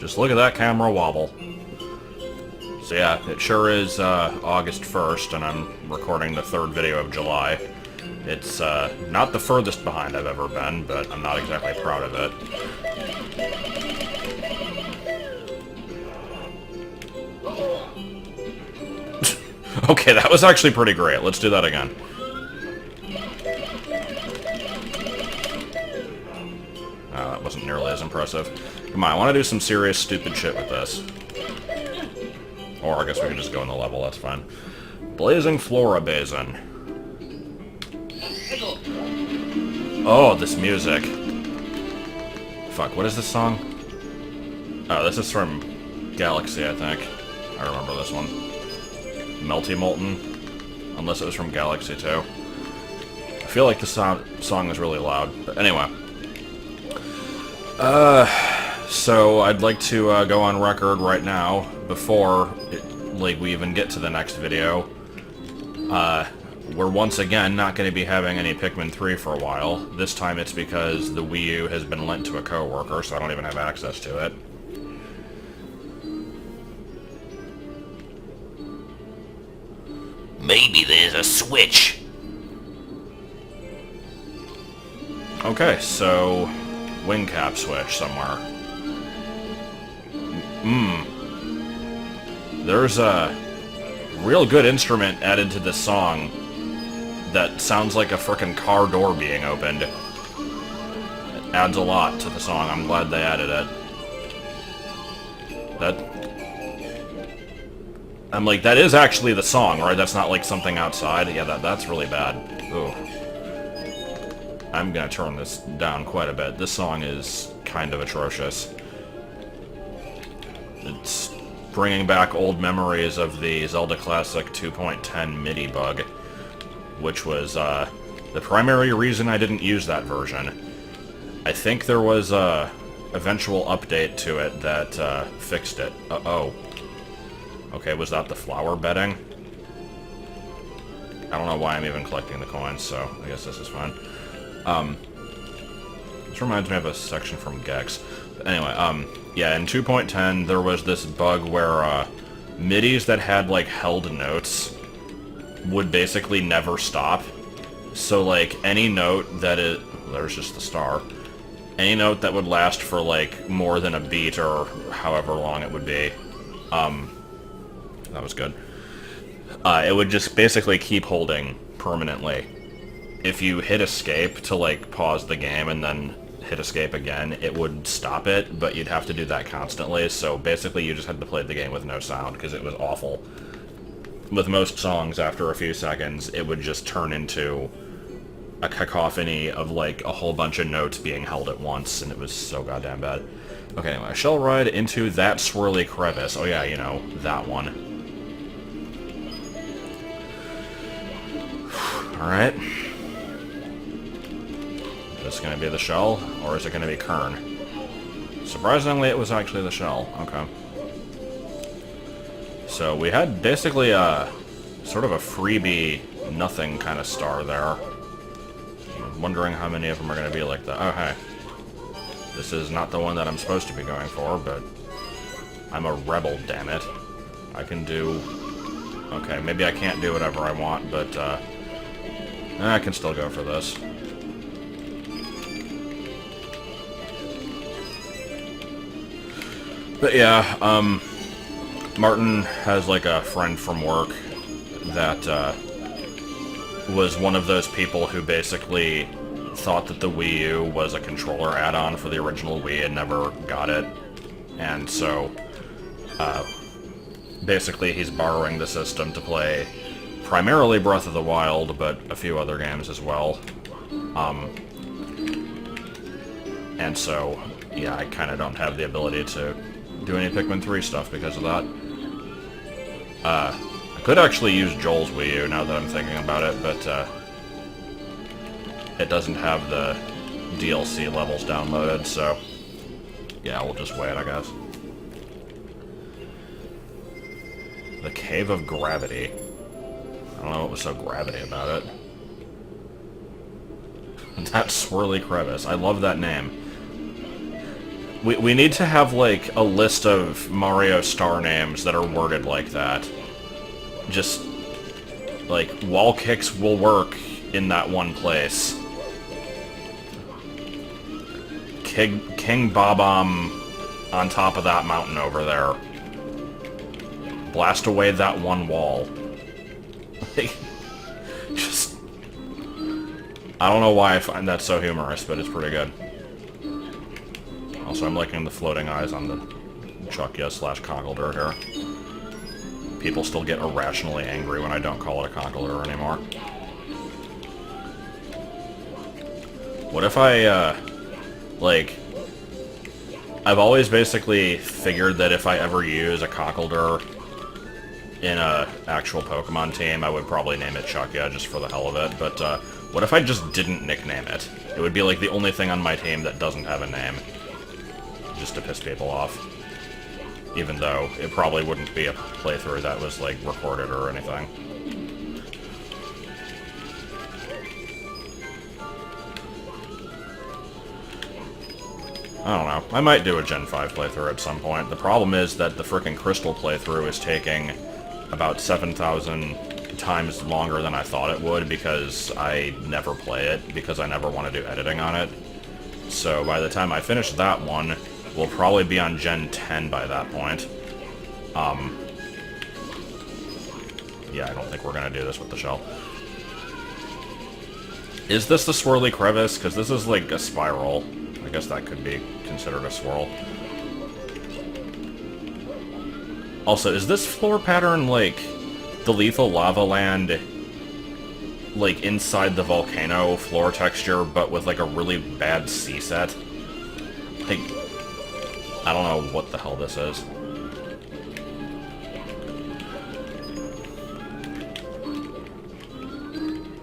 Just look at that camera wobble. So yeah, it sure is August 1st, and I'm recording the third video of July. It's not the furthest behind I've ever been, but I'm not exactly proud of it. Okay, that was actually pretty great. Let's do that again. Oh, that wasn't nearly as impressive. Come on, I want to do some serious stupid shit with this. Or I guess we can just go in the level, that's fine. Blazing Flora Basin. Oh, this music. Fuck, what is this song? Oh, this is from Galaxy, I think. I remember this one. Melty Molten. Unless it was from Galaxy, too. I feel like the song is really loud. But anyway. So I'd like to go on record right now, before we even get to the next video. We're once again not going to be having any Pikmin 3 for a while. This time it's because the Wii U has been lent to a coworker, so I don't even have access to it. Maybe there's a switch. Okay, so wing cap switch somewhere. There's a real good instrument added to this song that sounds like a frickin' car door being opened. It adds a lot to the song. I'm glad they added it. I'm like, that is actually the song, right? That's not like something outside. Yeah, that's really bad. Ooh. I'm gonna turn this down quite a bit. This song is kind of atrocious. It's bringing back old memories of the Zelda Classic 2.10 MIDI bug, which was the primary reason I didn't use that version. I think there was a eventual update to it that fixed it. Uh-oh. Okay, was that the flower bedding? I don't know why I'm even collecting the coins, so I guess this is fine. This reminds me of a section from Gex. But anyway, yeah, in 2.10 there was this bug where MIDIs that had, like, held notes would basically never stop. So, like, any note that it... There's just the star. Any note that would last for, like, more than a beat or however long it would be, that was good. It would just basically keep holding permanently. If you hit escape to, like, pause the game and then hit escape again, it would stop it, but you'd have to do that constantly, so basically you just had to play the game with no sound, because it was awful. With most songs, after a few seconds, it would just turn into a cacophony of, like, a whole bunch of notes being held at once, and it was so goddamn bad. Okay, anyway, I shall ride into that swirly crevice. Oh yeah, you know, that one. Alright. Is this going to be the shell, or is it going to be Kern? Surprisingly, it was actually the shell. Okay. So we had basically a sort of a freebie nothing kind of star there. I'm wondering how many of them are going to be like that. Oh, hey. This is not the one that I'm supposed to be going for, but I'm a rebel, damn it. I can do... Okay, maybe I can't do whatever I want, but I can still go for this. But yeah, Martin has, like, a friend from work that was one of those people who basically thought that the Wii U was a controller add-on for the original Wii and never got it. And so, basically he's borrowing the system to play primarily Breath of the Wild, but a few other games as well. And so, yeah, I kind of don't have the ability to do any Pikmin 3 stuff because of that. I could actually use Joel's Wii U now that I'm thinking about it, but it doesn't have the DLC levels downloaded, so yeah, we'll just wait, I guess. The Cave of Gravity. I don't know what was so gravity about it. That swirly crevice. I love that name. We need to have, like, a list of Mario star names that are worded like that. Just, like, wall kicks will work in that one place. King Bob-omb on top of that mountain over there. Blast away that one wall. Like, just... I don't know why I find that so humorous, but it's pretty good. Also, I'm liking the floating eyes on the Chuckya/Conkeldurr here. People still get irrationally angry when I don't call it a Conkeldurr anymore. What if I, like... I've always basically figured that if I ever use a Conkeldurr in a actual Pokemon team, I would probably name it Chuckya just for the hell of it, but, what if I just didn't nickname it? It would be like the only thing on my team that doesn't have a name. Just to piss people off. Even though it probably wouldn't be a playthrough that was, like, recorded or anything. I don't know. I might do a Gen 5 playthrough at some point. The problem is that the frickin' Crystal playthrough is taking about 7,000 times longer than I thought it would because I never play it, because I never want to do editing on it. So by the time I finish that one, we'll probably be on Gen 10 by that point. Yeah, I don't think we're gonna do this with the shell. Is this the swirly crevice? Because this is like a spiral. I guess that could be considered a swirl. Also, is this floor pattern like the Lethal Lava Land, like inside the volcano floor texture, but with like a really bad C-set? Like, I don't know what the hell this is.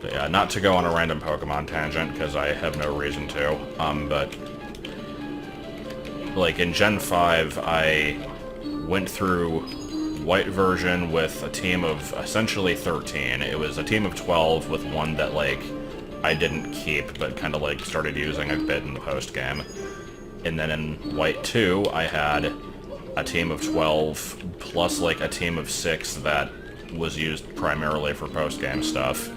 But yeah, not to go on a random Pokemon tangent, because I have no reason to, but... like, in Gen 5, I went through White version with a team of essentially 13. It was a team of 12 with one that, like, I didn't keep, but kind of, like, started using a bit in the post-game. And then in White 2, I had a team of 12 plus, like, a team of 6 that was used primarily for post-game stuff.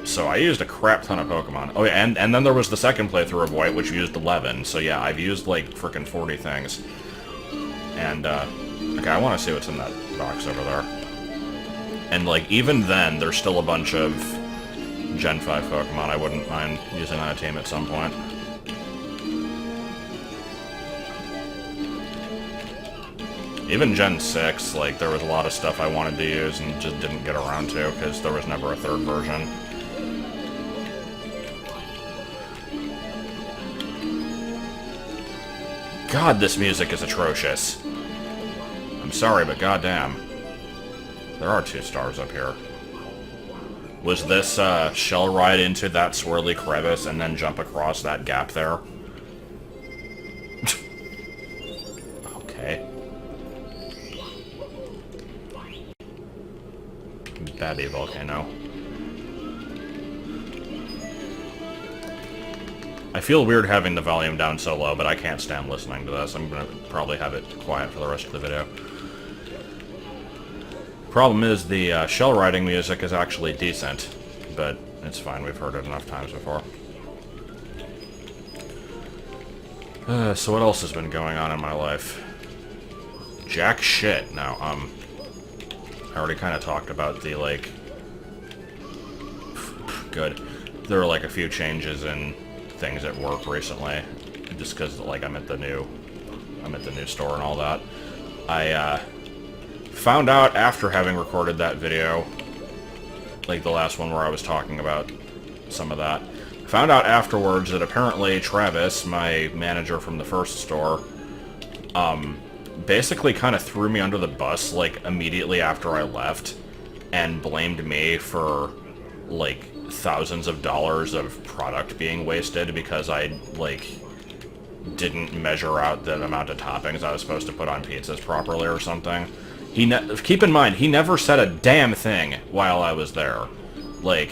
So I used a crap ton of Pokemon. Oh yeah, and then there was the second playthrough of White, which used 11. So yeah, I've used, like, frickin' 40 things. And, okay, I want to see what's in that box over there. And, like, even then, there's still a bunch of Gen 5 Pokemon I wouldn't mind using on a team at some point. Even Gen 6, like, there was a lot of stuff I wanted to use and just didn't get around to, because there was never a third version. God, this music is atrocious. I'm sorry, but goddamn. There are 2 stars up here. Was this, shell ride into that swirly crevice and then jump across that gap there? Okay. Babby volcano. I feel weird having the volume down so low, but I can't stand listening to this. I'm gonna probably have it quiet for the rest of the video. Problem is, the shell riding music is actually decent, but it's fine, we've heard it enough times before. So what else has been going on in my life? Jack shit. Now, I already kind of talked about the, like... Good. There are, like, a few changes in things at work recently, just because, like, I'm at the new store and all that. I found out after having recorded that video, like the last one where I was talking about some of that, found out afterwards that apparently Travis, my manager from the first store, basically kind of threw me under the bus, like, immediately after I left, and blamed me for, like, thousands of dollars of product being wasted because I, like, didn't measure out the amount of toppings I was supposed to put on pizzas properly or something. Keep in mind, he never said a damn thing while I was there. Like,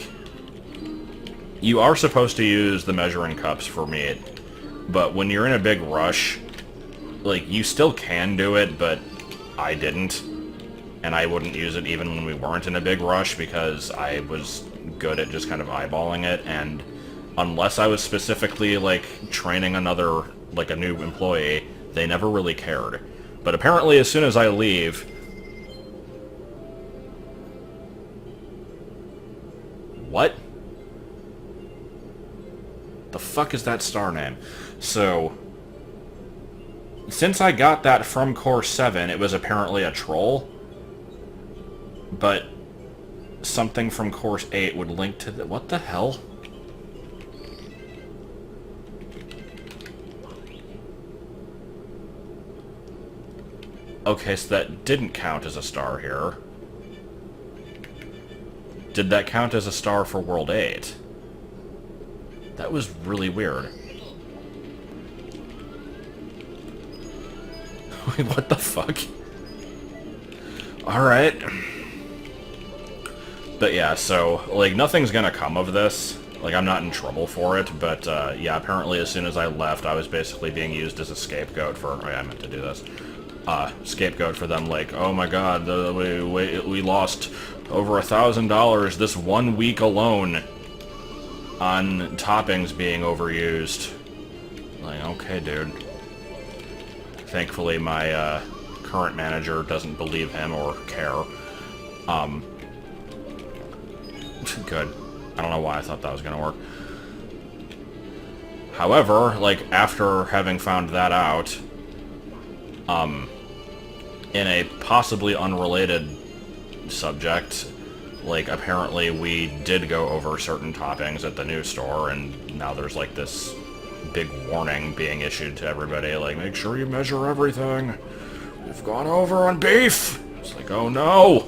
you are supposed to use the measuring cups for meat, but when you're in a big rush, like, you still can do it, but I didn't. And I wouldn't use it even when we weren't in a big rush, because I was good at just kind of eyeballing it, and unless I was specifically, like, training another, like, a new employee, they never really cared. But apparently as soon as I leave... What? The fuck is that star name? So... Since I got that from Core 7, it was apparently a troll. But something from Core 8 would link to the... What the hell? Okay, so that didn't count as a star here. Did that count as a star for World 8? That was really weird. Wait, what the fuck? Alright. But yeah, so, like, nothing's gonna come of this. Like, I'm not in trouble for it, but, yeah, apparently as soon as I left, I was basically being used as a scapegoat for... Oh yeah, I meant to do this. Scapegoat for them, like, oh my god, we lost over $1,000 this 1 week alone on toppings being overused. Like, okay, dude. Thankfully, my, current manager doesn't believe him or care. Good. I don't know why I thought that was gonna work. However, like, after having found that out, in a possibly unrelated subject, like, apparently we did go over certain toppings at the new store, and now there's, like, this big warning being issued to everybody, like, make sure you measure everything. We've gone over on beef! It's like, oh no!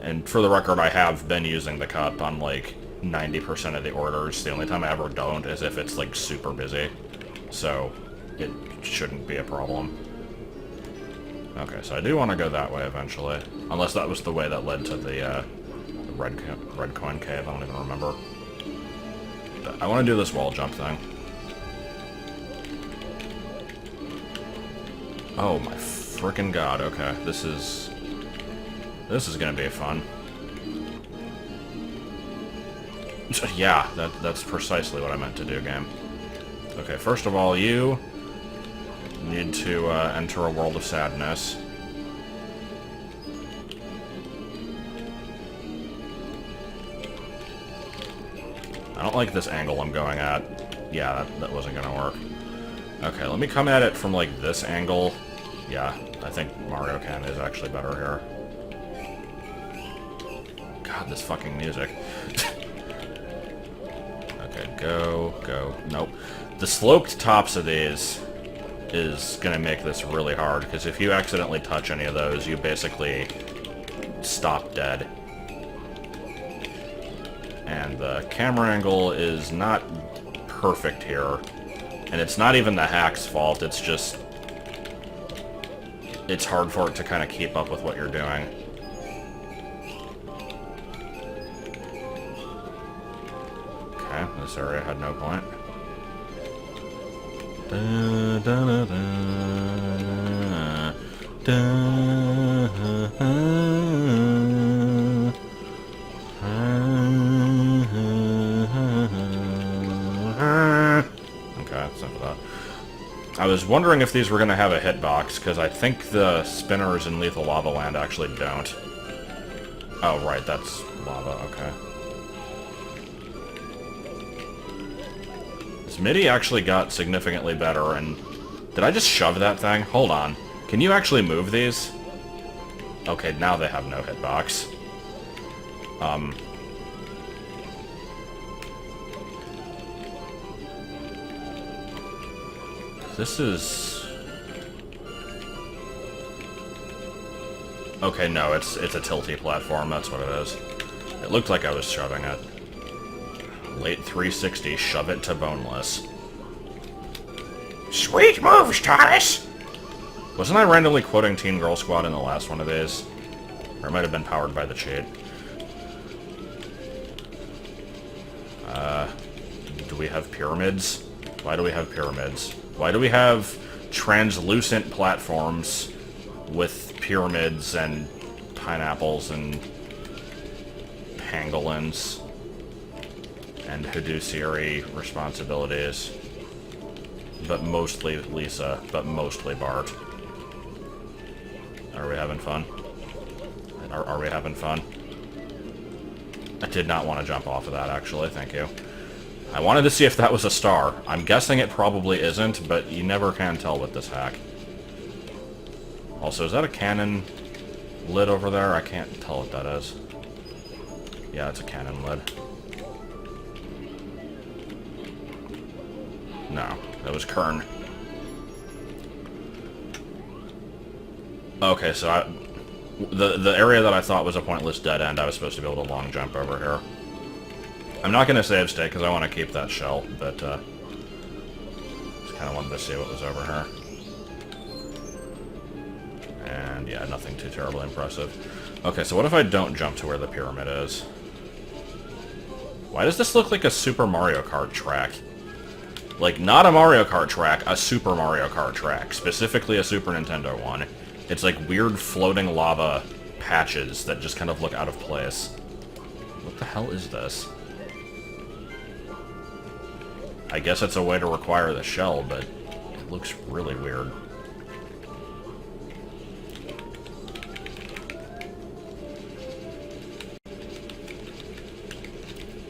And for the record, I have been using the cup on, like, 90% of the orders. The only time I ever don't is if it's, like, super busy. So, it shouldn't be a problem. Okay, so I do want to go that way eventually. Unless that was the way that led to the red coin cave, I don't even remember. But I want to do this wall jump thing. Oh my frickin' god, okay. This is gonna be fun. Yeah, that's precisely what I meant to do, game. Okay, first of all, you need to enter a world of sadness. I don't like this angle I'm going at. Yeah, that wasn't gonna work. Okay, let me come at it from, like, this angle. Yeah, I think Mario Ken is actually better here. God, this fucking music. Okay, go. Nope. The sloped tops of these is gonna make this really hard, because if you accidentally touch any of those, you basically stop dead. And the camera angle is not perfect here. And it's not even the hack's fault, it's just... It's hard for it to kind of keep up with what you're doing. Okay, this area had no point. Da, da, da, da, Okay, that's enough of that. I was wondering if these were going to have a hitbox, because I think the spinners in Lethal Lava Land actually don't. Oh, right, that's lava, okay. This MIDI actually got significantly better, and... Did I just shove that thing? Hold on. Can you actually move these? Okay, now they have no hitbox. This is... Okay, no, it's a tilty platform, that's what it is. It looked like I was shoving it. Late 360, shove it to boneless. Sweet moves, Thomas! Wasn't I randomly quoting Teen Girl Squad in the last one of these? Or it might have been powered by the cheat. Do we have pyramids? Why do we have pyramids? Why do we have translucent platforms with pyramids and pineapples and pangolins and fiduciary responsibilities. But mostly Lisa, but mostly Bart. Are we having fun? Are we having fun? I did not want to jump off of that, actually. Thank you. I wanted to see if that was a star. I'm guessing it probably isn't, but you never can tell with this hack. Also, is that a cannon lid over there? I can't tell what that is. Yeah, it's a cannon lid. No, that was Kern. Okay, so the area that I thought was a pointless dead end, I was supposed to be able to long jump over here. I'm not going to save state because I want to keep that shell, but just kind of wanted to see what was over here. And yeah, nothing too terribly impressive. Okay, so what if I don't jump to where the pyramid is? Why does this look like a Super Mario Kart track? Like, not a Mario Kart track, a Super Mario Kart track. Specifically a Super Nintendo one. It's like weird floating lava patches that just kind of look out of place. What the hell is this? I guess it's a way to require the shell, but it looks really weird.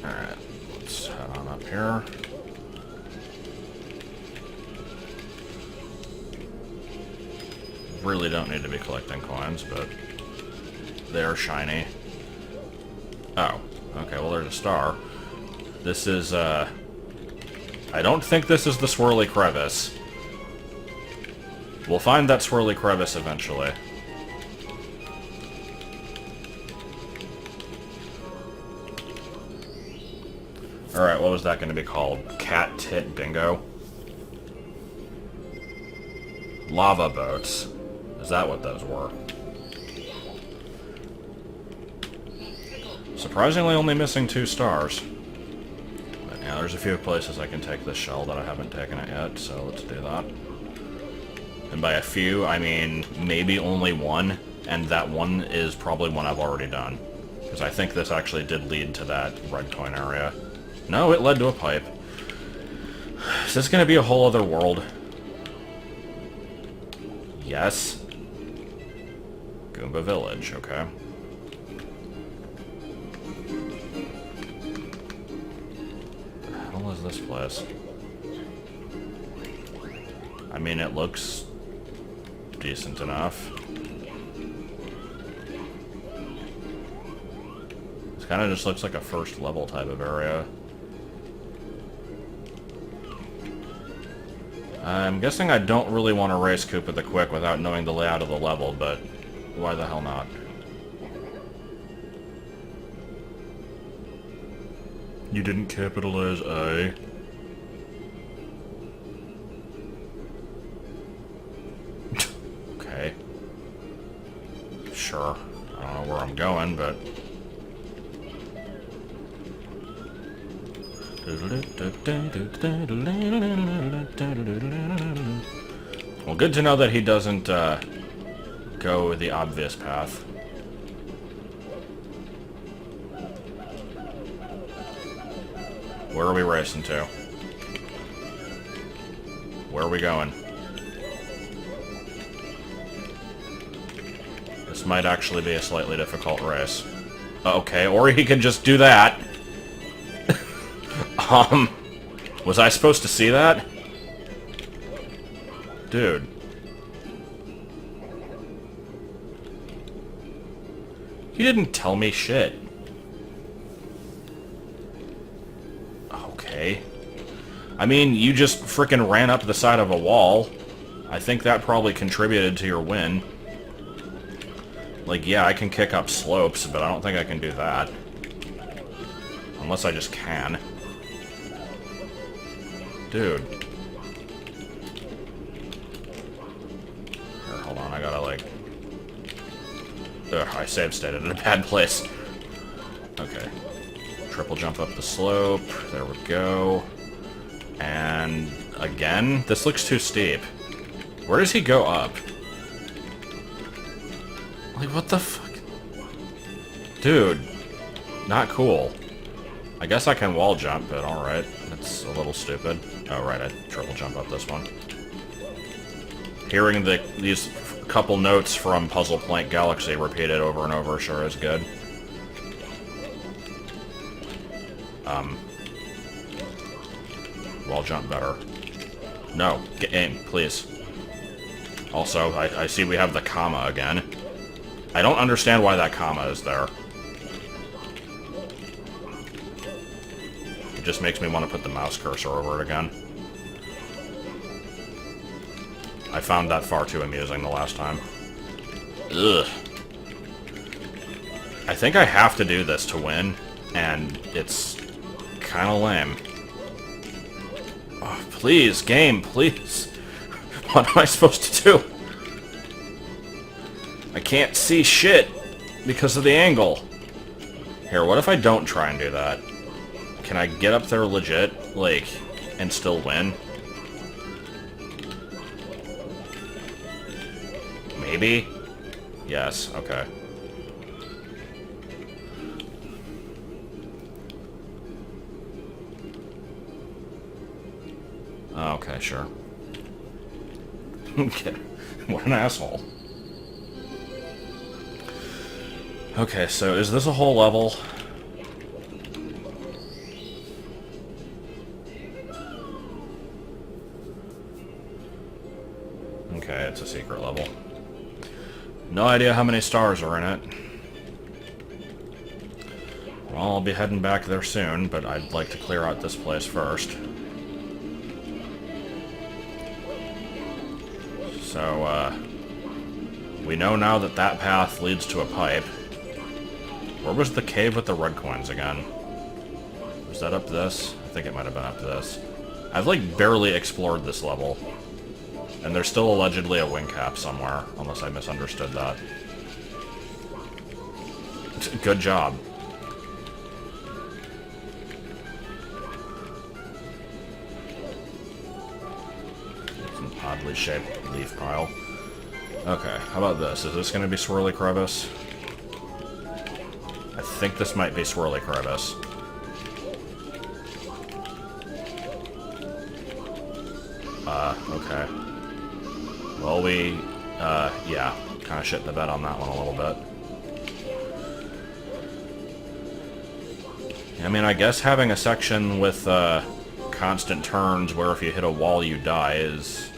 Alright, let's head on up here. Really don't need to be collecting coins, but they're shiny. Oh, okay, well there's a star. This is, I don't think this is the swirly crevice. We'll find that swirly crevice eventually. Alright, what was that going to be called? Cat Tit Bingo? Lava boats. Is that what those were? Surprisingly only missing 2 stars. But yeah, there's a few places I can take this shell that I haven't taken it yet, so let's do that. And by a few, I mean maybe only one, and that one is probably one I've already done. Because I think this actually did lead to that red coin area. No, it led to a pipe. Is this going to be a whole other world? Yes. Goomba Village, okay. What the hell is this place? I mean, it looks decent enough. This kind of just looks like a first level type of area. I'm guessing I don't really want to race Koopa the Quick without knowing the layout of the level, but why the hell not? You didn't capitalize I. Okay. Sure. I don't know where I'm going, but... Well, good to know that he doesn't go the obvious path. Where are we racing to? Where are we going? This might actually be a slightly difficult race. Okay, or he could just do that. Was I supposed to see that? Dude. You didn't tell me shit. Okay. I mean, you just frickin' ran up the side of a wall. I think that probably contributed to your win. Like, yeah, I can kick up slopes, but I don't think I can do that. Unless I just can. Dude. Here, hold on, I gotta, like... Ugh, I save stated in a bad place. Okay. Triple jump up the slope. There we go. And... again? This looks too steep. Where does he go up? Like, what the fuck? Dude. Not cool. I guess I can wall jump, but alright. That's a little stupid. Oh, right, I triple jump up this one. Hearing these couple notes from Puzzle Plank Galaxy repeated over and over sure is good. Wall jump better. No, get in, please. Also, I see we have the comma again. I don't understand why that comma is there. It just makes me want to put the mouse cursor over it again. I found that far too amusing the last time. Ugh. I think I have to do this to win, and it's kind of lame. Oh, please, game, please. What am I supposed to do? I can't see shit because of the angle. Here, what if I don't try and do that? Can I get up there legit, like, and still win? Maybe? Yes, okay. Okay, sure. Okay. What an asshole. Okay, so is this a whole level? Okay, it's a secret level. No idea how many stars are in it. Well, I'll be heading back there soon, but I'd like to clear out this place first. So, we know now that that path leads to a pipe. Where was the cave with the red coins again? Was that up this? I think it might have been up this. I've, like, barely explored this level. And there's still allegedly a wing cap somewhere, unless I misunderstood that. Good job. It's an oddly shaped leaf pile. Okay, how about this? Is this going to be Swirly Crevice? I think this might be Swirly Crevice. Okay. Well, yeah, kind of shit the bed on that one a little bit. I mean, I guess having a section with, constant turns where if you hit a wall you die is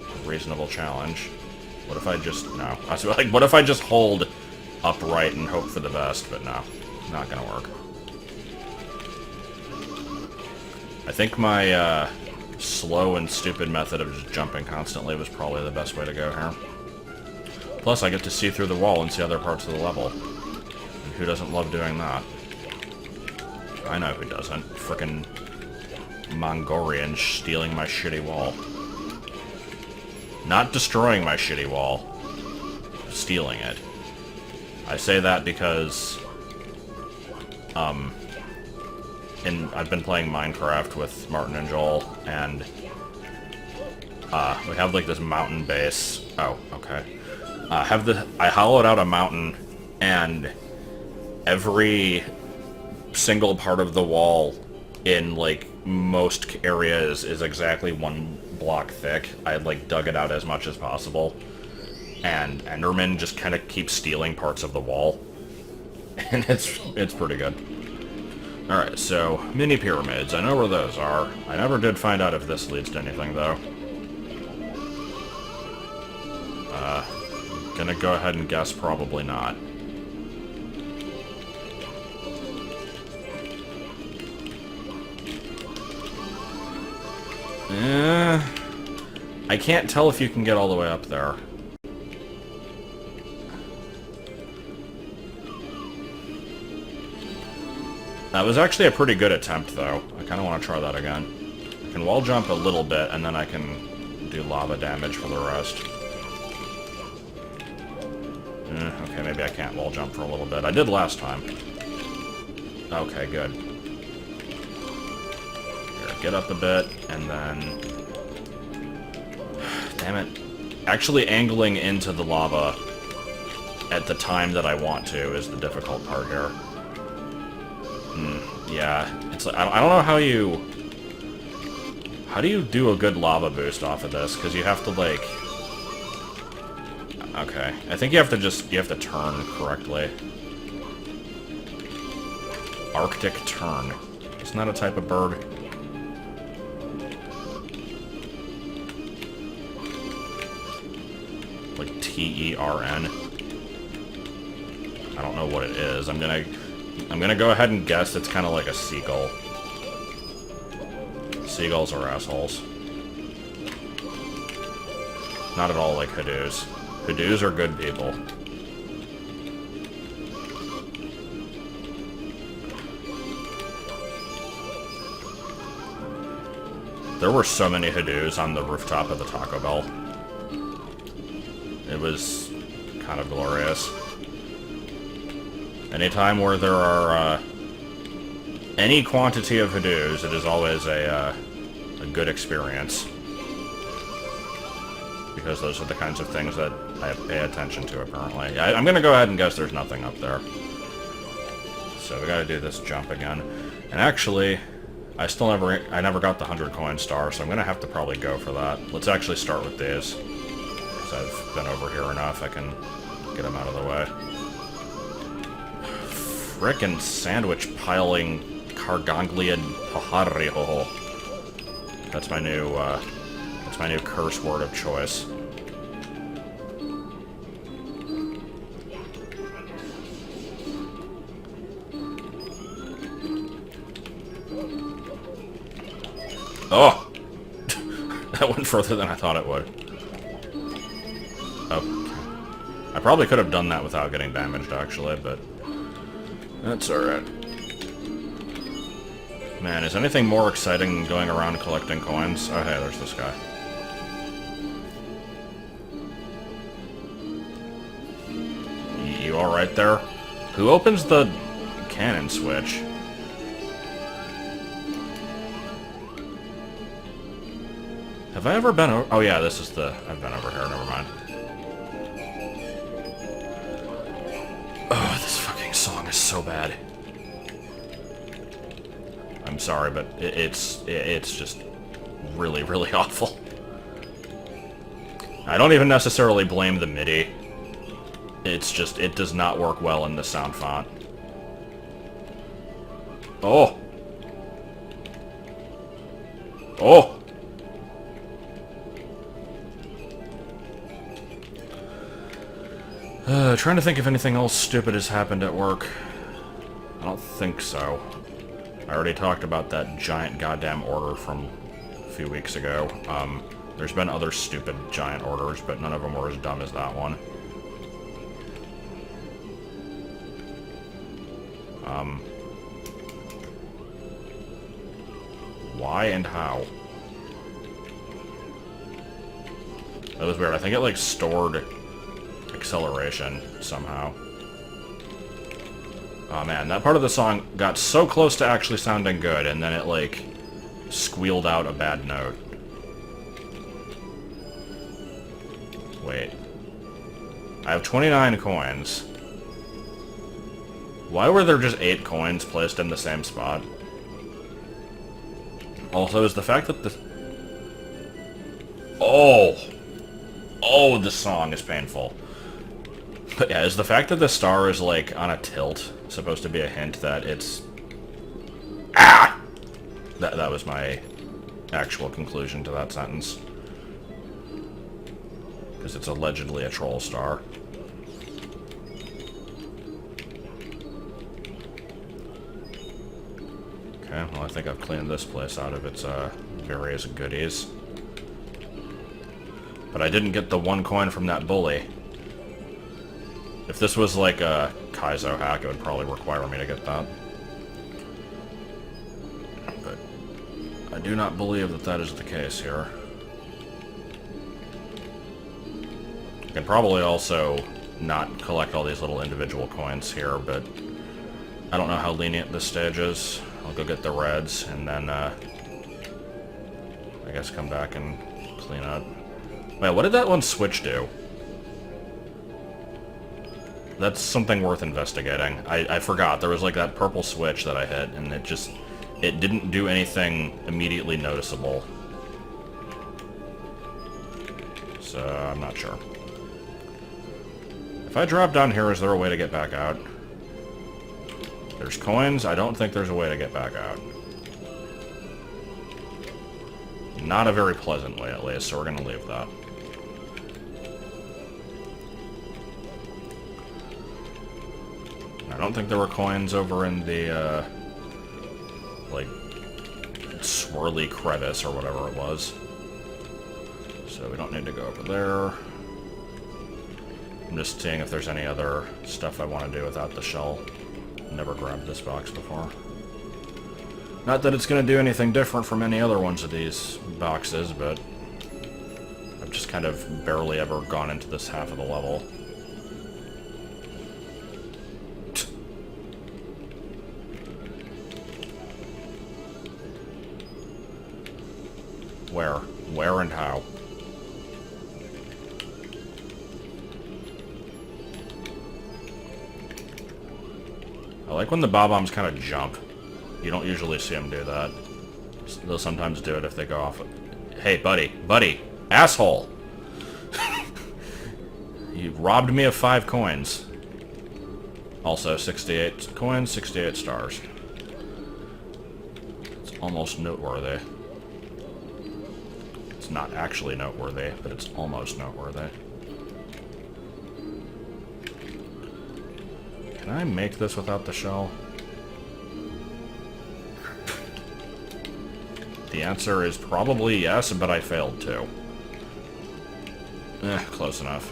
a reasonable challenge. What if I just... no. I was like, what if I just hold upright and hope for the best? But no, not gonna work. I think my, slow and stupid method of just jumping constantly was probably the best way to go here. Plus, I get to see through the wall and see other parts of the level. And who doesn't love doing that? I know who doesn't. Frickin' Mongolian stealing my shitty wall. Not destroying my shitty wall. Stealing it. I say that because... I've been playing Minecraft with Martin and Joel, and we have like this mountain base. Oh, okay. I hollowed out a mountain, and every single part of the wall in like most areas is exactly 1 block thick. I like dug it out as much as possible, and Enderman just kind of keeps stealing parts of the wall, and it's pretty good. Alright, so, mini pyramids. I know where those are. I never did find out if this leads to anything, though. Gonna go ahead and guess probably not. I can't tell if you can get all the way up there. That was actually a pretty good attempt, though. I kind of want to try that again. I can wall jump a little bit, and then I can do lava damage for the rest. Okay, maybe I can't wall jump for a little bit. I did last time. Okay, good. Here, get up a bit, and then... Damn it. Actually angling into the lava at the time that I want to is the difficult part here. Yeah, it's like, I don't know how you... How do you do a good lava boost off of this? Because you have to, like... Okay, I think you have to turn correctly. Arctic tern. Isn't that a type of bird? Like T-E-R-N. I don't know what it is. I'm gonna go ahead and guess it's kind of like a seagull. Seagulls are assholes. Not at all like Hadoos. Hadoos are good people. There were so many Hadoos on the rooftop of the Taco Bell. It was kind of glorious. Anytime where there are any quantity of Hadoos, it is always a good experience. Because those are the kinds of things that I pay attention to, apparently. I'm gonna go ahead and guess there's nothing up there. So we gotta do this jump again. And actually, I never got the 100 coin star, so I'm gonna have to probably go for that. Let's actually start with these. Because I've been over here enough, I can get them out of the way. Frickin' sandwich piling Cargonglian Pahariho. That's my new curse word of choice. Oh! That went further than I thought it would. Oh. I probably could have done that without getting damaged, actually, but... That's alright. Man, is anything more exciting than going around collecting coins? Oh, hey, there's this guy. You alright there? Who opens the cannon switch? Have I ever been over... Oh yeah, this is the... I've been over here, never mind. Oh, this fucking song is so bad. I'm sorry, but it's just really, really awful. I don't even necessarily blame the MIDI. It's just, it does not work well in the sound font. Oh! Oh! Trying to think if anything else stupid has happened at work. I don't think so. I already talked about that giant goddamn order from a few weeks ago. There's been other stupid giant orders, but none of them were as dumb as that one. Why and how? That was weird. I think it, like, stored acceleration somehow. Oh man, that part of the song got so close to actually sounding good, and then it, like, squealed out a bad note. Wait. I have 29 coins. Why were there just 8 coins placed in the same spot? Also, is the fact that the... Oh! Oh, the song is painful. But yeah, is the fact that the star is, like, on a tilt supposed to be a hint that it's... Ah! That was my actual conclusion to that sentence. Because it's allegedly a troll star. Okay, well I think I've cleaned this place out of its various goodies. But I didn't get the 1 coin from that bully. If this was like a Kaizo hack, it would probably require me to get that. But I do not believe that that is the case here. I can probably also not collect all these little individual coins here, but I don't know how lenient this stage is. I'll go get the reds, and then, I guess come back and clean up. Wait, what did that one switch do? That's something worth investigating. I forgot. There was like that purple switch that I hit, and it didn't do anything immediately noticeable. So, I'm not sure. If I drop down here, is there a way to get back out? There's coins. I don't think there's a way to get back out. Not a very pleasant way, at least, so we're gonna leave that. I don't think there were coins over in the, like, swirly crevice or whatever it was. So we don't need to go over there. I'm just seeing if there's any other stuff I want to do without the shell. Never grabbed this box before. Not that it's going to do anything different from any other ones of these boxes, but I've just kind of barely ever gone into this half of the level. Where? Where and how? I like when the bob-ombs kind of jump. You don't usually see them do that. They'll sometimes do it if they go off. Hey, buddy. Buddy! Asshole! You robbed me of 5 coins. Also, 68 coins, 68 stars. It's almost noteworthy. It's not actually noteworthy, but it's almost noteworthy. Can I make this without the shell? The answer is probably yes, but I failed to. Close enough.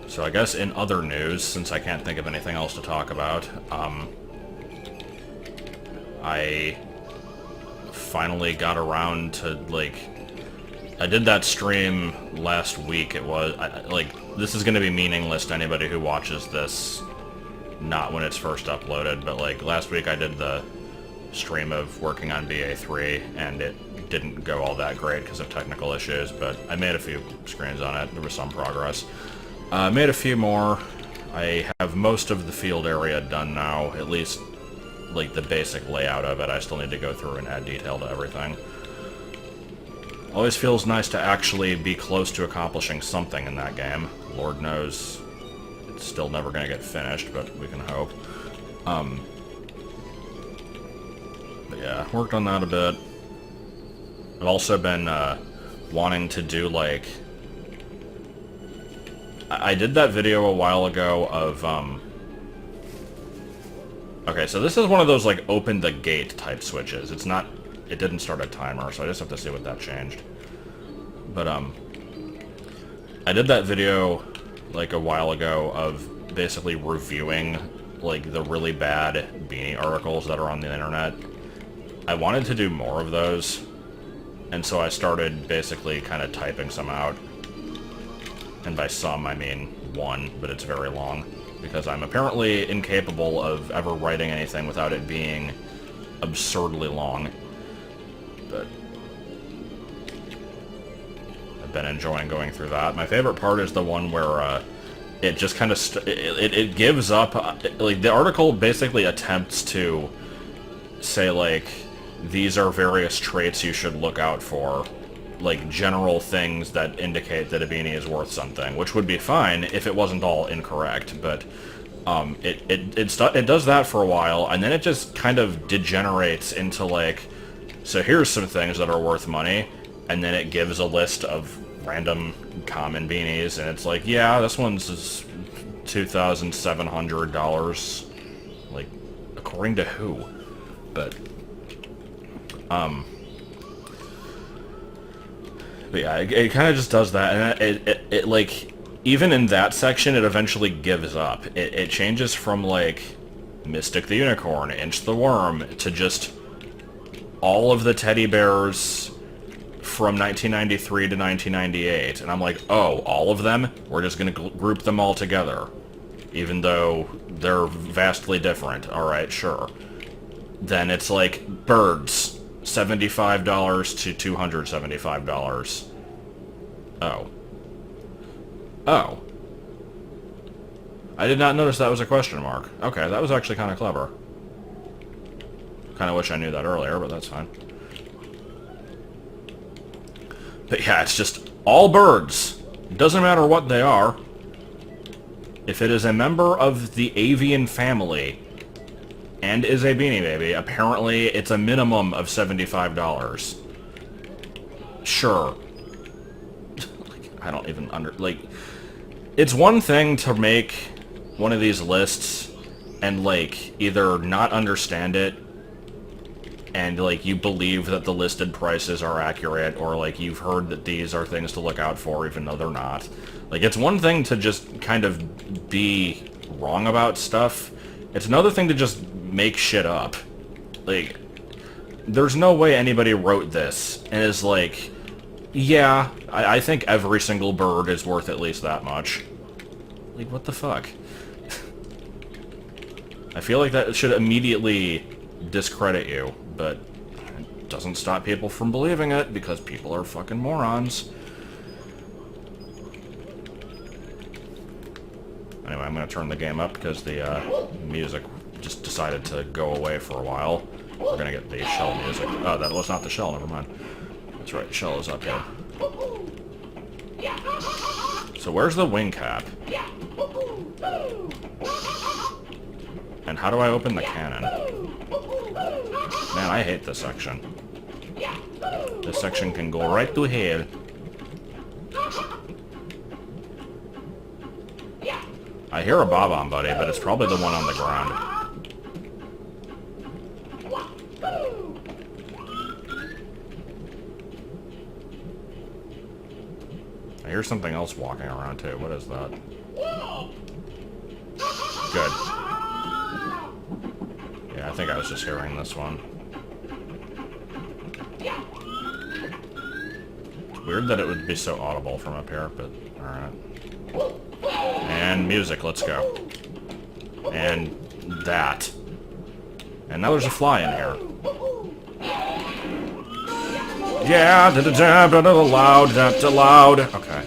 So I guess in other news, since I can't think of anything else to talk about, I finally got around to, like, I did that stream last week. It was, this is going to be meaningless to anybody who watches this, not when it's first uploaded, but, like, last week I did the stream of working on BA3, and it didn't go all that great because of technical issues, but I made a few screens on it. There was some progress. Made a few more. I have most of the field area done now, at least, like, the basic layout of it. I still need to go through and add detail to everything. Always feels nice to actually be close to accomplishing something in that game. Lord knows it's still never going to get finished, but we can hope. But yeah, worked on that a bit. I've also been wanting to do, like... I did that video a while ago of, okay, so this is one of those, like, open the gate type switches. It's not... It didn't start a timer, so I just have to see what that changed. But, I did that video, like, a while ago of basically reviewing, like, the really bad beanie articles that are on the internet. I wanted to do more of those, and so I started basically kind of typing some out. And by some, I mean one, but it's very long, because I'm apparently incapable of ever writing anything without it being absurdly long. But I've been enjoying going through that. My favorite part is the one where it just kind of it gives up. Like, the article basically attempts to say, like, these are various traits you should look out for, like, general things that indicate that a beanie is worth something, which would be fine if it wasn't all incorrect, but it does that for a while, and then it just kind of degenerates into, like, so here's some things that are worth money, and then it gives a list of random common beanies, and it's like, yeah, this one's $2,700, like, according to who? But yeah, it kind of just does that, and it like, even in that section, it eventually gives up. It changes from, like, Mystic the Unicorn, Inch the Worm, to just all of the teddy bears from 1993 to 1998. And I'm like, oh, all of them? We're just going to group them all together. Even though they're vastly different. Alright, sure. Then it's like, birds. $75 to $275. Oh. Oh. I did not notice that was a question mark. Okay, that was actually kind of clever. Kind of wish I knew that earlier, but that's fine. But yeah, it's just all birds. It doesn't matter what they are. If it is a member of the avian family and is a Beanie Baby, apparently it's a minimum of $75. Sure. I don't even it's one thing to make one of these lists and, like, either not understand it and, like, you believe that the listed prices are accurate, or, like, you've heard that these are things to look out for even though they're not. Like, it's one thing to just kind of be wrong about stuff. It's another thing to just make shit up. Like, there's no way anybody wrote this and is like, yeah, I think every single bird is worth at least that much. Like, what the fuck? I feel like that should immediately discredit you, but it doesn't stop people from believing it, because people are fucking morons. Anyway, I'm gonna turn the game up because the music just decided to go away for a while. We're gonna get the shell music. Oh, that was not the shell, never mind. That's right, shell is up here. So where's the wing cap? And how do I open the cannon? Man, I hate this section. This section can go right to hell. I hear a bob-omb buddy, but it's probably the one on the ground. I hear something else walking around too. What is that? Good. Yeah, I think I was just hearing this one. Weird that it would be so audible from up here, but alright. And music, let's go. And that. And now there's a fly in here. Yeah, da-da-da, da-da-da-loud, da-da-loud. Okay.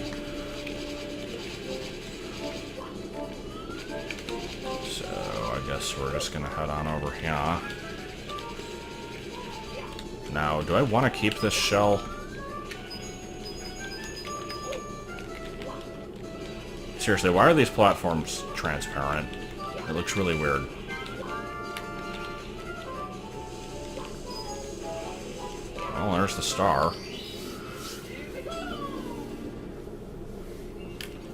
So, I guess we're just gonna head on over here. Now, do I want to keep this shell? Seriously, why are these platforms transparent? It looks really weird. Well, there's the star.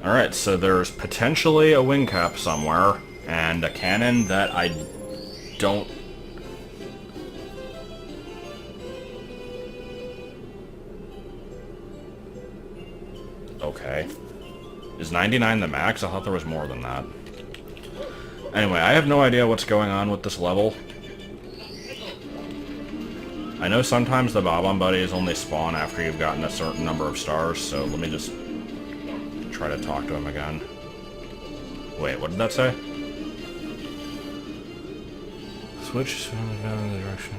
Alright, so there's potentially a wing cap somewhere, and a cannon that I don't... Okay. Is 99 the max? I thought there was more than that. Anyway, I have no idea what's going on with this level. I know sometimes the bob-omb buddies only spawn after you've gotten a certain number of stars, so let me just try to talk to him again. Wait, what did that say? Switch in the direction.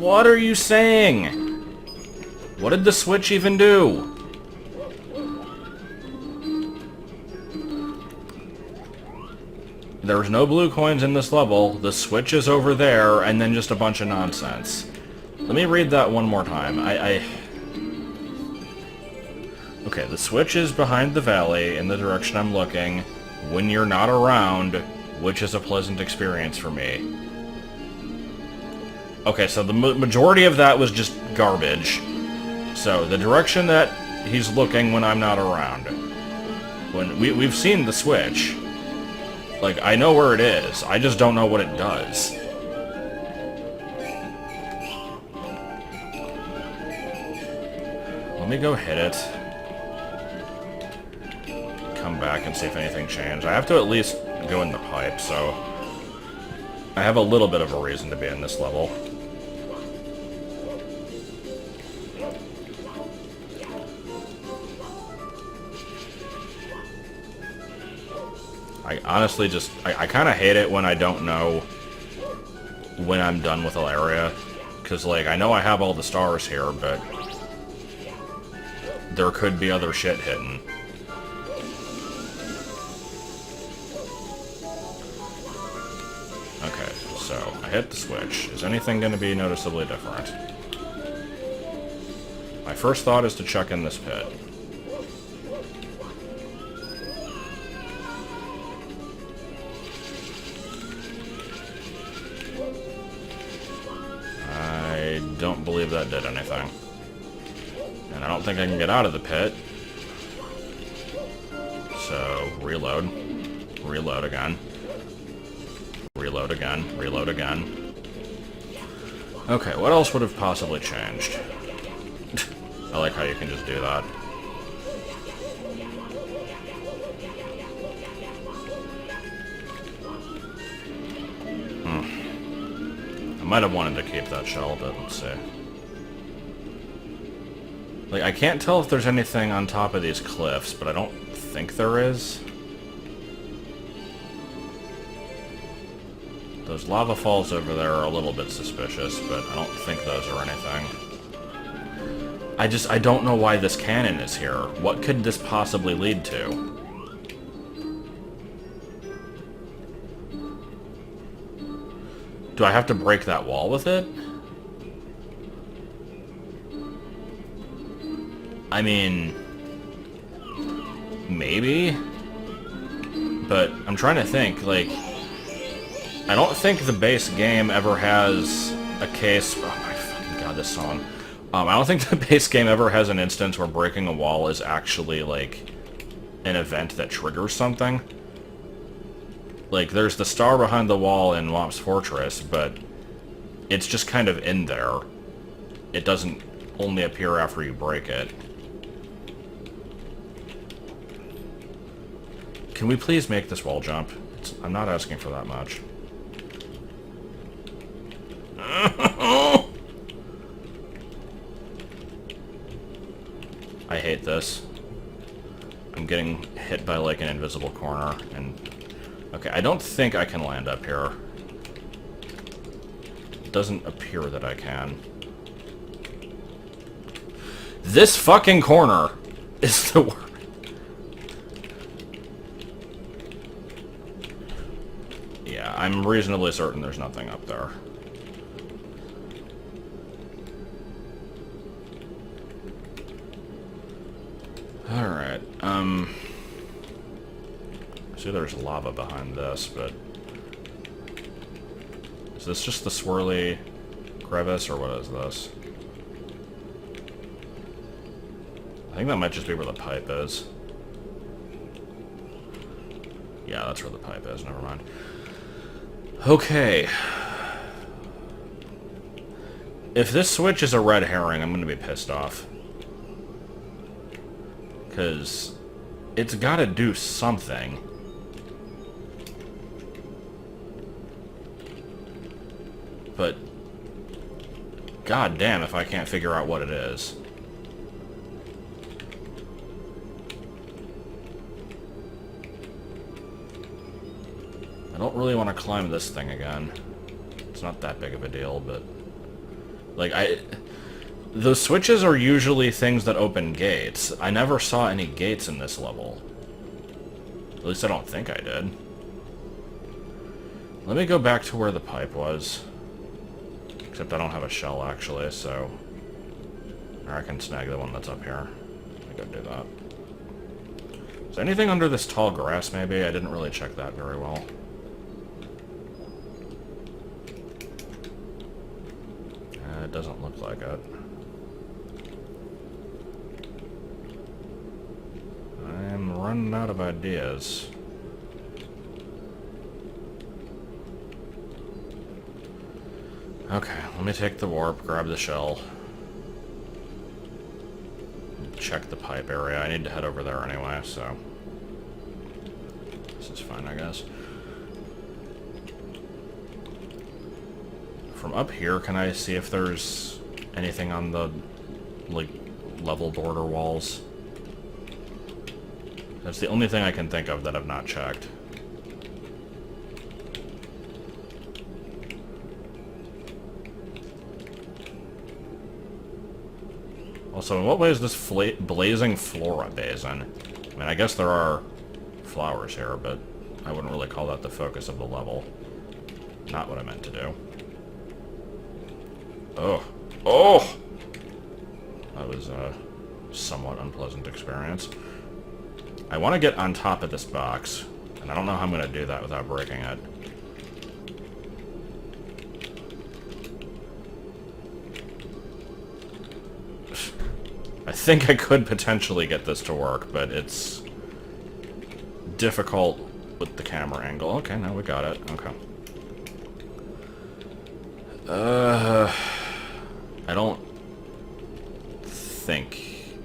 What are you saying? What did the switch even do? There's no blue coins in this level, the switch is over there, and then just a bunch of nonsense. Let me read that one more time. Okay, the switch is behind the valley, in the direction I'm looking, when you're not around, which is a pleasant experience for me. Okay, so the majority of that was just garbage. So, the direction that he's looking when I'm not around. When we've seen the switch. Like, I know where it is. I just don't know what it does. Let me go hit it. Come come back and see if anything changed. I have to at least go in the pipe, so I have a little bit of a reason to be in this level. I honestly just... I kind of hate it when I don't know when I'm done with an area. Because, like, I know I have all the stars here, but there could be other shit hidden. Okay, so I hit the switch. Is anything going to be noticeably different? My first thought is to chuck in this pit. I don't believe that did anything. And I don't think I can get out of the pit. So, reload. Reload again. Reload again. Reload again. Okay, what else would have possibly changed? I like how you can just do that. I might have wanted to keep that shell, but let's see. Like, I can't tell if there's anything on top of these cliffs, but I don't think there is. Those lava falls over there are a little bit suspicious, but I don't think those are anything. I don't know why this cannon is here. What could this possibly lead to? Do I have to break that wall with it? I mean... maybe? But I'm trying to think, like... I don't think the base game ever has a case... oh my fucking god, this song. I don't think the base game ever has an instance where breaking a wall is actually, like, an event that triggers something. Like, there's the star behind the wall in Womp's Fortress, but it's just kind of in there. It doesn't only appear after you break it. Can we please make this wall jump? I'm not asking for that much. I hate this. I'm getting hit by, like, an invisible corner, and... okay, I don't think I can land up here. It doesn't appear that I can. This fucking corner is the worst. Yeah, I'm reasonably certain there's nothing up there. Alright, see there's lava behind this, but... is this just the swirly crevice, or what is this? I think that might just be where the pipe is. Yeah, that's where the pipe is, never mind. Okay. If this switch is a red herring, I'm gonna be pissed off. Because it's gotta do something. But god damn if I can't figure out what it is. I don't really want to climb this thing again. It's not that big of a deal, but... like, those switches are usually things that open gates. I never saw any gates in this level. At least I don't think I did. Let me go back to where the pipe was. Except I don't have a shell, actually, so... or I can snag the one that's up here. Let me go do that. Is there anything under this tall grass, maybe? I didn't really check that very well. It doesn't look like it. I'm running out of ideas. Okay, let me take the warp, grab the shell. Check the pipe area. I need to head over there anyway, so... That's fine, I guess. From up here, can I see if there's anything on the, like, level border walls? That's the only thing I can think of that I've not checked. Also, in what way is this blazing flora basin? I mean, I guess there are flowers here, but I wouldn't really call that the focus of the level. Not what I meant to do. Oh. Oh! That was a somewhat unpleasant experience. I want to get on top of this box, and I don't know how I'm going to do that without breaking it. I think I could potentially get this to work, but it's difficult with the camera angle. Okay, now we got it. Okay. I don't think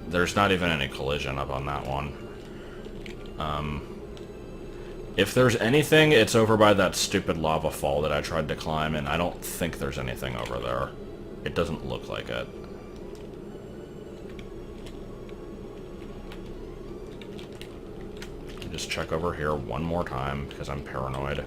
there's not even any collision up on that one. If there's anything, it's over by that stupid lava fall that I tried to climb, and I don't think there's anything over there. It doesn't look like it. Just check over here one more time, because I'm paranoid.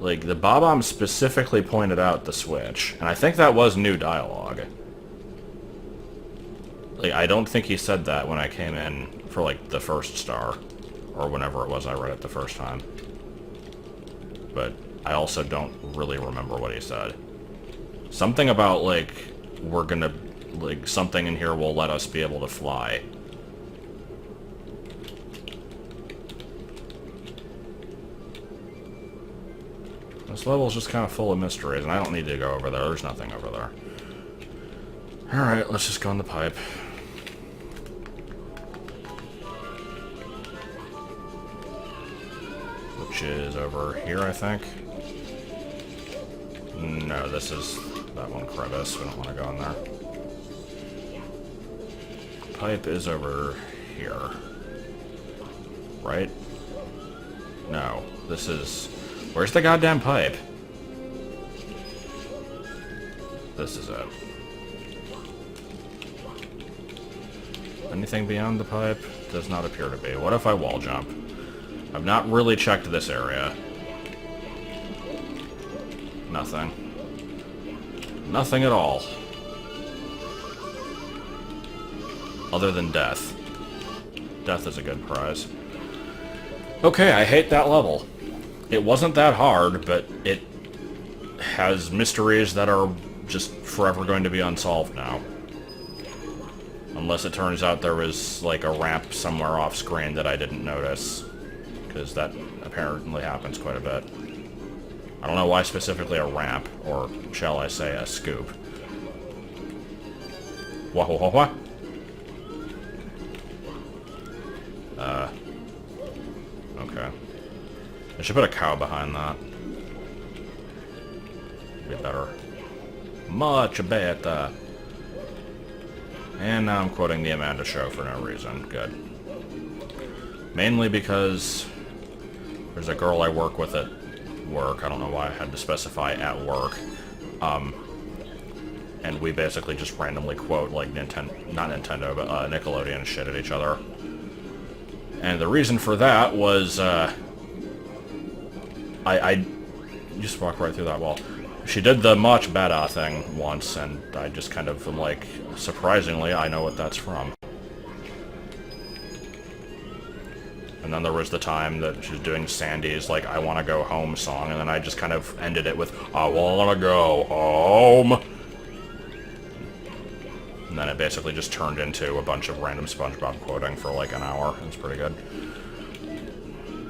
Like, the Bob-omb specifically pointed out the switch, and I think that was new dialogue. Like, I don't think he said that when I came in for, like, the first star, or whenever it was I read it the first time. But I also don't really remember what he said. Something about, like, we're gonna, like, something in here will let us be able to fly. This level's just kind of full of mysteries, and I don't need to go over there. There's nothing over there. Alright, let's just go in the pipe. Which is over here, I think. No, this is that one crevice. We don't want to go in there. Pipe is over here. Right? No, this is... Where's the goddamn pipe? This is it. Anything beyond the pipe? Does not appear to be. What if I wall jump? I've not really checked this area. Nothing. Nothing at all. Other than death. Death is a good prize. Okay, I hate that level. It wasn't that hard, but it has mysteries that are just forever going to be unsolved now. Unless it turns out there was, like, a ramp somewhere off screen that I didn't notice. Because that apparently happens quite a bit. I don't know why specifically a ramp, or shall I say a scoop. Wah wah wah wah. Okay. I should put a cow behind that. Be better. Much better. And now I'm quoting the Amanda Show for no reason. Good. Mainly because there's a girl I work with at work. I don't know why I had to specify at work. And we basically just randomly quote, like, not Nintendo, but Nickelodeon shit at each other. And the reason for that was, I just walked right through that wall. She did the much better thing once, and I just kind of am like, surprisingly, I know what that's from. And then there was the time that she was doing Sandy's, like, I wanna go home song, and then I just kind of ended it with, I wanna go home! And then it basically just turned into a bunch of random SpongeBob quoting for like an hour. It's pretty good.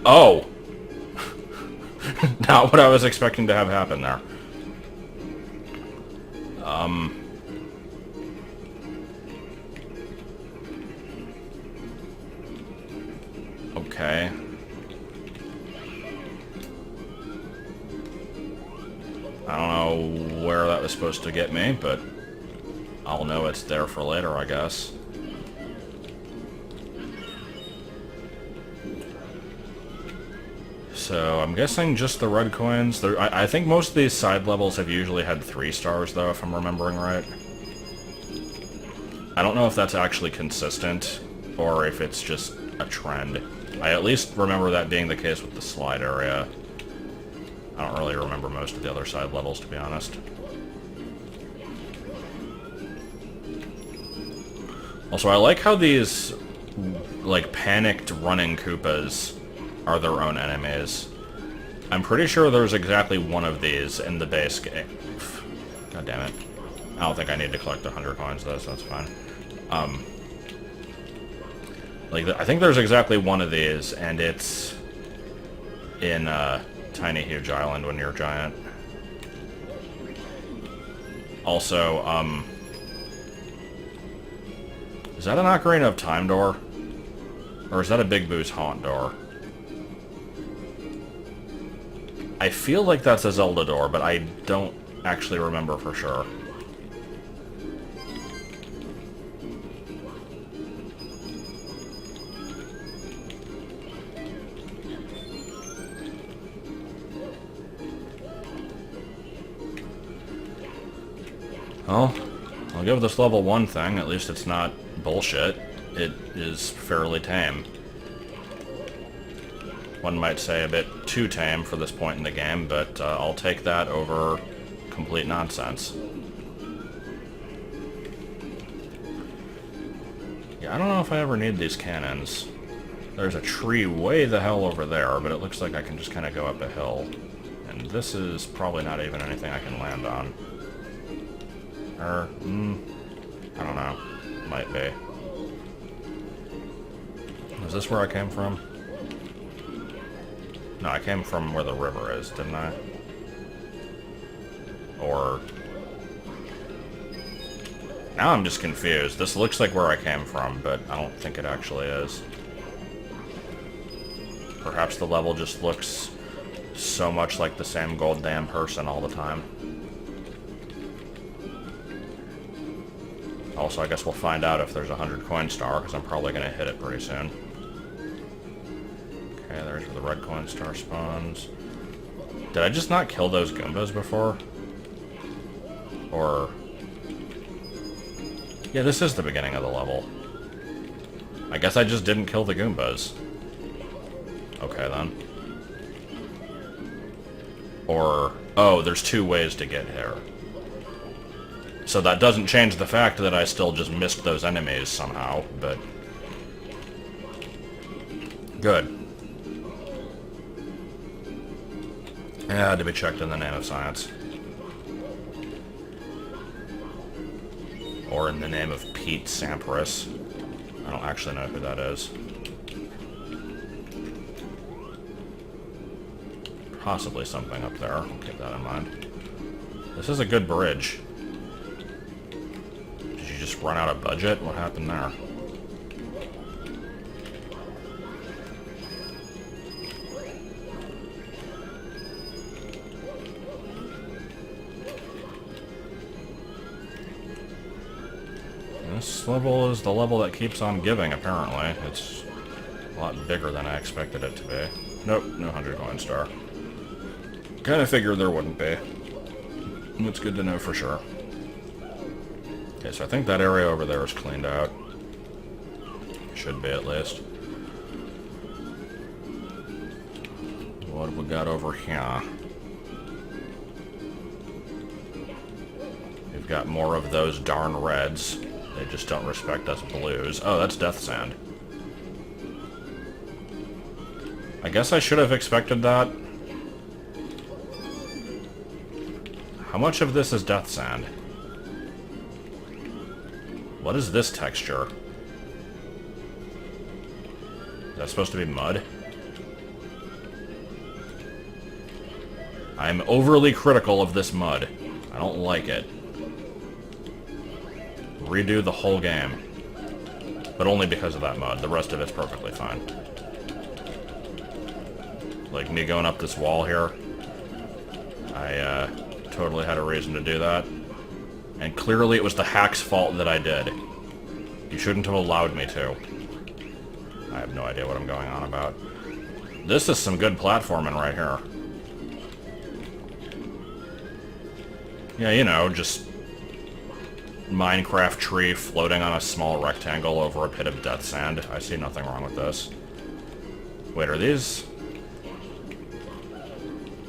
Oh! Not what I was expecting to have happen there. Okay. I don't know where that was supposed to get me, but I'll know it's there for later, I guess. So, I'm guessing just the red coins. I think most of these side levels have usually had 3 stars, though, if I'm remembering right. I don't know if that's actually consistent, or if it's just a trend. I at least remember that being the case with the slide area. I don't really remember most of the other side levels, to be honest. Also, I like how these, like, panicked running Koopas are their own enemies. I'm pretty sure there's exactly one of these in the base game. God damn it. I don't think I need to collect 100 coins, though, so that's fine. I think there's exactly one of these, and it's in, Tiny Huge Island when you're giant. Also, is that an Ocarina of Time door? Or is that a Big Boo's Haunt door? I feel like that's a Zelda door, but I don't actually remember for sure. Well, I'll give this level one thing. At least it's not bullshit. It is fairly tame. One might say a bit too tame for this point in the game, but I'll take that over complete nonsense. Yeah, I don't know if I ever need these cannons. There's a tree way the hell over there, but it looks like I can just kind of go up a hill. And this is probably not even anything I can land on. Or, I don't know. Might be. Is this where I came from? No, I came from where the river is, didn't I? Or... Now I'm just confused. This looks like where I came from, but I don't think it actually is. Perhaps the level just looks so much like the same goddamn person all the time. Also, I guess we'll find out if there's a 100 coin star, because I'm probably going to hit it pretty soon. Okay, there's where the red coin star spawns. Did I just not kill those Goombas before? Or... Yeah, this is the beginning of the level. I guess I just didn't kill the Goombas. Okay, then. Or... Oh, there's 2 ways to get here. So that doesn't change the fact that I still just missed those enemies somehow, but... Good. It had to be checked in the name of science. Or in the name of Pete Sampras. I don't actually know who that is. Possibly something up there. I'll keep that in mind. This is a good bridge. Did you just run out of budget? What happened there? This level is the level that keeps on giving, apparently. It's a lot bigger than I expected it to be. Nope, no 100 coin star. Kinda figured there wouldn't be. It's good to know for sure. Okay, so I think that area over there is cleaned out. Should be, at least. What have we got over here? We've got more of those darn reds. They just don't respect us blues. Oh, that's Death Sand. I guess I should have expected that. How much of this is Death Sand? What is this texture? Is that supposed to be mud? I'm overly critical of this mud. I don't like it. Redo the whole game. But only because of that mud. The rest of it's perfectly fine. Like me going up this wall here. I totally had a reason to do that. And clearly it was the hack's fault that I did. You shouldn't have allowed me to. I have no idea what I'm going on about. This is some good platforming right here. Yeah, you know, just Minecraft tree floating on a small rectangle over a pit of death sand. I see nothing wrong with this. Wait, are these...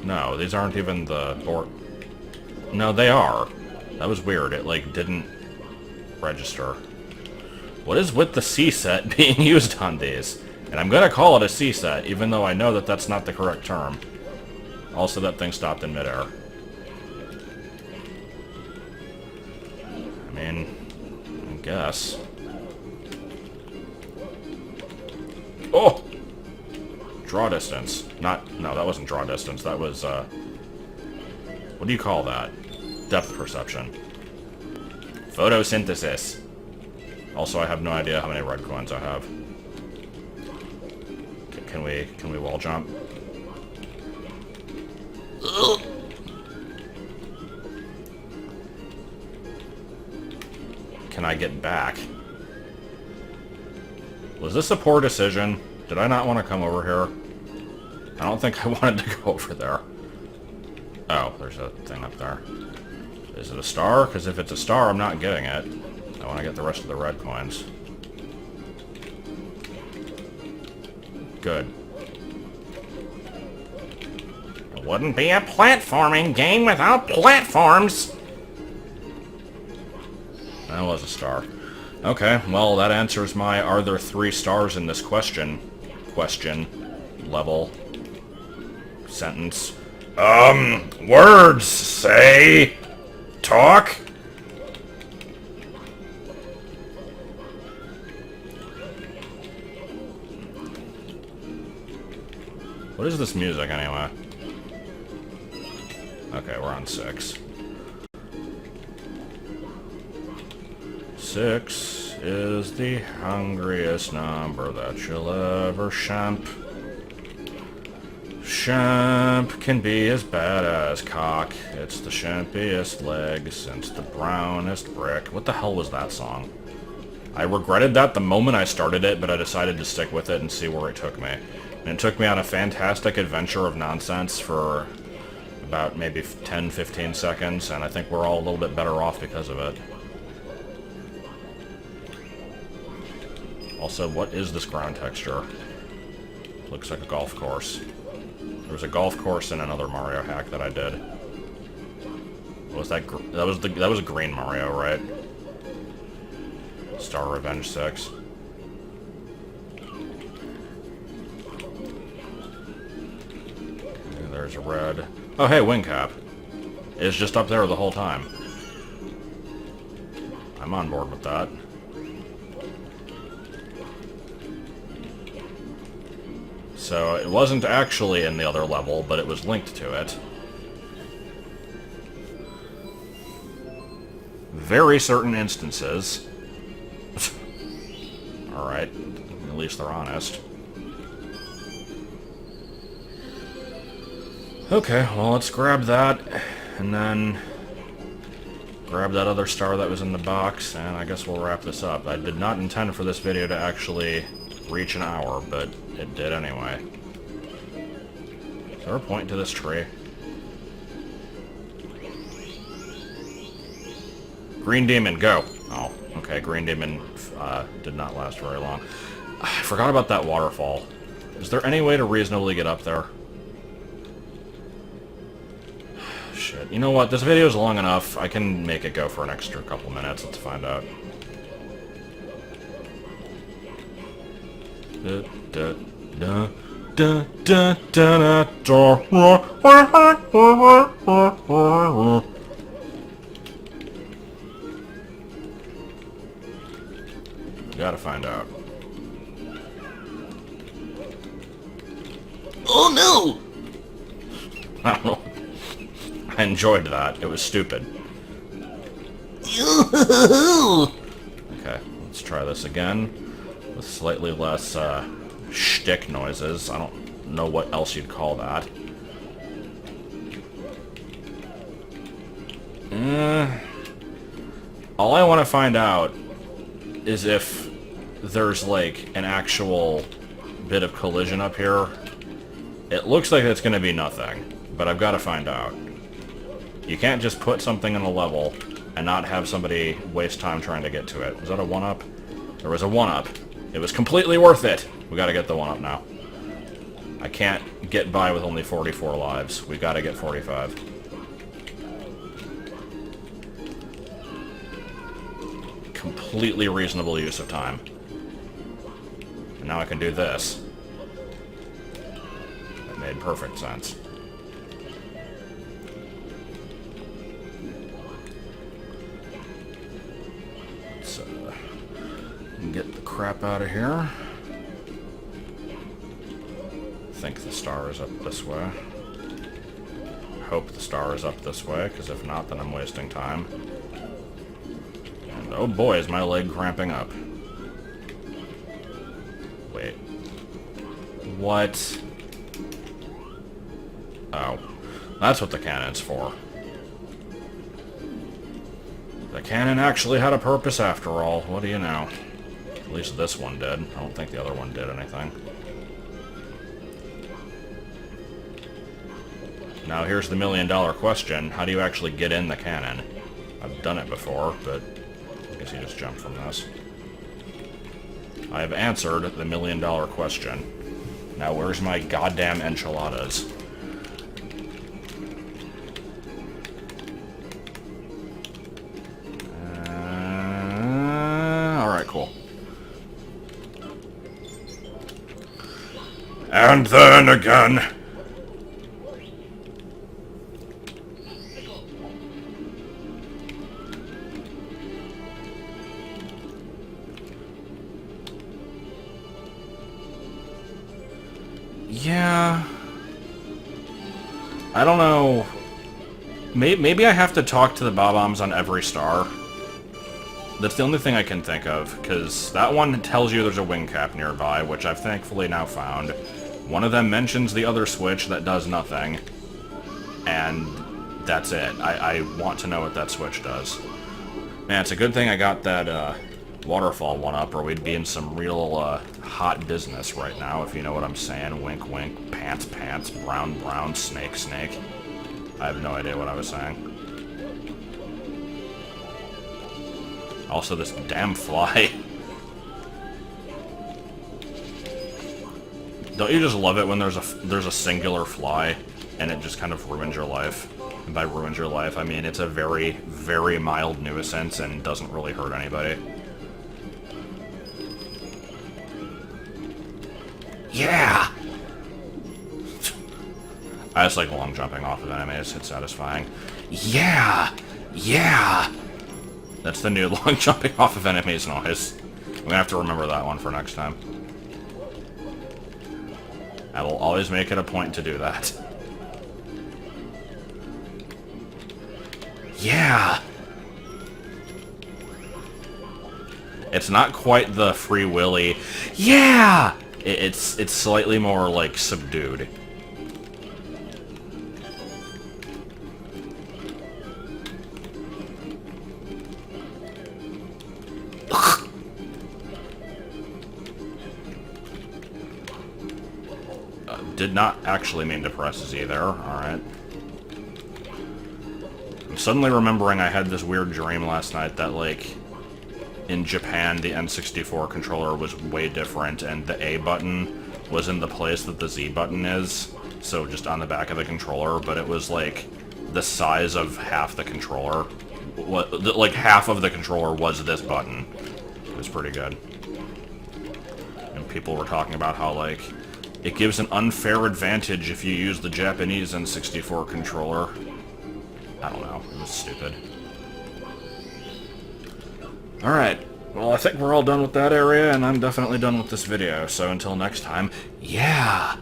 No, these aren't even the board. No, they are. That was weird. It, like, didn't register. What is with the C-set being used on these? And I'm gonna call it a C-set, even though I know that that's not the correct term. Also, that thing stopped in midair. I mean, I guess. Oh! Draw distance. No, that wasn't draw distance. That was, what do you call that? Depth perception. Photosynthesis. Also, I have no idea how many red coins I have. Can we wall jump? Can I get back? Was this a poor decision? Did I not want to come over here? I don't think I wanted to go over there. Oh, there's a thing up there. Is it a star? Because if it's a star, I'm not getting it. I want to get the rest of the red coins. Good. It wouldn't be a platforming game without platforms! That was a star. Okay, well, that answers my are there 3 stars in this question level sentence. Words say talk. What is this music anyway? Okay, we're on 6. 6 is the hungriest number that you'll ever champ. Champ can be as bad as cock. It's the champiest leg since the brownest brick. What the hell was that song? I regretted that the moment I started it, but I decided to stick with it and see where it took me. And it took me on a fantastic adventure of nonsense for about maybe 10-15 seconds, and I think we're all a little bit better off because of it. Also, what is this ground texture? Looks like a golf course. There was a golf course in another Mario hack that I did. What was that? That was a green Mario, right? Star Revenge 6. Okay, there's a red. Oh, hey, wing cap. It's just up there the whole time. I'm on board with that. So it wasn't actually in the other level, but it was linked to it. Very certain instances. Alright, at least they're honest. Okay, well, let's grab that, and then grab that other star that was in the box, and I guess we'll wrap this up. I did not intend for this video to actually reach an hour, but it did anyway. Is there a point to this tree? Green Demon, go! Oh, okay, Green Demon did not last very long. I forgot about that waterfall. Is there any way to reasonably get up there? Shit. You know what? This video is long enough. I can make it go for an extra couple minutes. Let's find out. Gotta find out. Oh no! I don't know. I enjoyed that. It was stupid. Okay, let's try this again with slightly less shtick noises. I don't know what else you'd call that. All I want to find out is if there's, like, an actual bit of collision up here. It looks like it's going to be nothing, but I've got to find out. You can't just put something in a level and not have somebody waste time trying to get to it. Was that a 1-up? There was a 1-up. It was completely worth it. We got to get the 1-up now. I can't get by with only 44 lives. We got to get 45. Completely reasonable use of time. And now I can do this. That made perfect sense. Let's get the crap out of here. I think the star is up this way. Hope the star is up this way, because if not, then I'm wasting time. And oh boy, is my leg cramping up. Wait. What? Oh. That's what the cannon's for. The cannon actually had a purpose after all. What do you know? At least this one did. I don't think the other one did anything. Now here's the million-dollar question. How do you actually get in the cannon? I've done it before, but I guess you just jump from this. I have answered the million-dollar question. Now where's my goddamn enchiladas? Alright, cool. And then again... Yeah... I don't know... Maybe I have to talk to the Bob-ombs on every star. That's the only thing I can think of, because that one tells you there's a wing cap nearby, which I've thankfully now found. One of them mentions the other switch that does nothing. And that's it. I want to know what that switch does. Man, it's a good thing I got that, waterfall one up, or we'd be in some real, hot business right now, if you know what I'm saying. Wink, wink, pants, pants, brown, brown, snake, snake. I have no idea what I was saying. Also, this damn fly. Don't you just love it when there's a singular fly, and it just kind of ruins your life? And by ruins your life, I mean it's a very, very mild nuisance and doesn't really hurt anybody. Yeah! I just like long jumping off of enemies. It's satisfying. Yeah! Yeah! That's the new long jumping off of enemies noise. I'm gonna have to remember that one for next time. I will always make it a point to do that. Yeah! It's not quite the Free Willy. Yeah! It's slightly more, like, subdued. Did not actually mean to press Z there. Alright. I'm suddenly remembering I had this weird dream last night that, like, in Japan, the N64 controller was way different, and the A button was in the place that the Z button is, so just on the back of the controller, but it was, like, the size of half the controller. Like, half of the controller was this button. It was pretty good. And people were talking about how, like, it gives an unfair advantage if you use the Japanese N64 controller. I don't know. It was stupid. Alright. Well, I think we're all done with that area, and I'm definitely done with this video. So until next time, yeah!